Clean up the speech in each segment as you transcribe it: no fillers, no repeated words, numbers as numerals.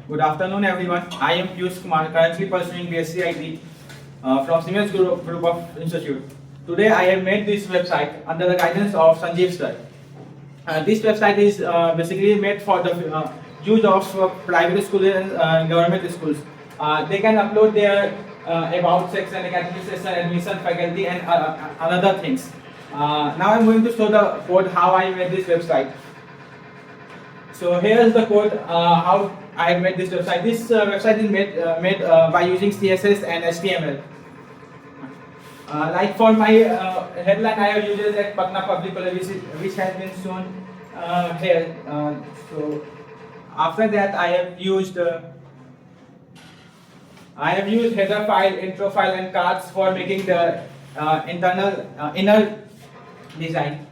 Good afternoon, everyone. I am Piyush Kumar, currently pursuing BSc IT from Siemens Group of Institute. Today, I have made this website under the guidance of Sanjeev sir. This website is basically made for the use of private schools and government schools. They can upload their about section, academic section, admission, faculty, and other things. Now I'm going to show the code how I made this website. So here is the code how I have made this website. This website is made by using CSS and HTML. Like for my headline, I have used at Patna Public College, which has been shown here. So after that, I have used header file, intro file, and cards for making the inner design.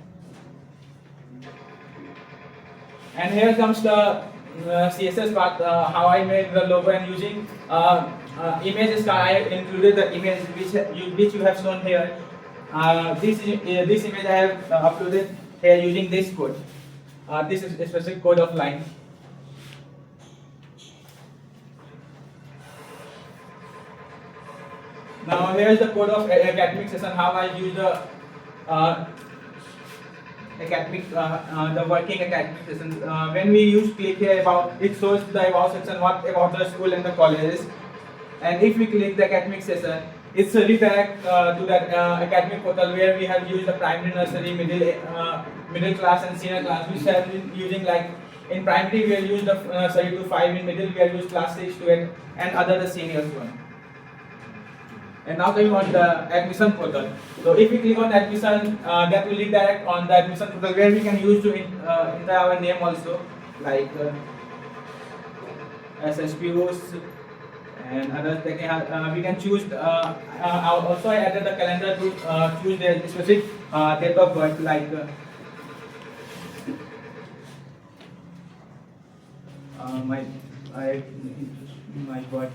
And here comes the CSS part, how I made the logo, and using images. I have included the image which you have shown here. This image I have uploaded here using this code. This is a specific code of line. Now here is the code of academic session, how I use the the working academic session. When we use click here about, it shows the about section, what about the school and the colleges. And if we click the academic session, it's redirect to that academic portal where we have used the primary, nursery, middle class, and senior class. We have been using, like in primary we have used the nursery to 5, in middle we have used class 6 to 8, and other the seniors one. And now coming on the admission portal. So if we click on admission, that will redirect on the admission portal where we can use to enter our name also, like SSPOs and others. We can choose. Also, I added the calendar to choose the specific date of birth, like my birth.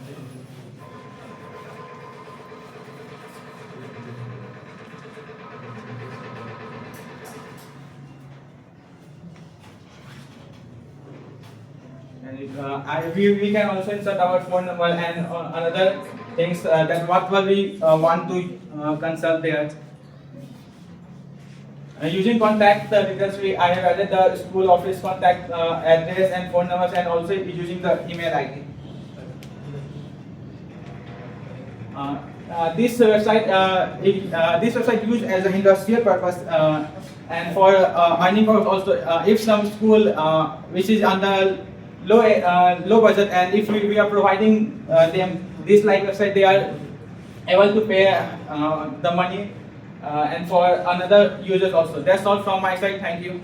And we can also insert our phone number and another things that what will we want to consult there. Using contact details, I have added the school office contact address and phone numbers, and also using the email ID. This website used as an industrial purpose and for earning purpose also. If some school which is under low budget, and if we are providing them this like website, they are able to pay the money and for another users also. That's all from my side. Thank you.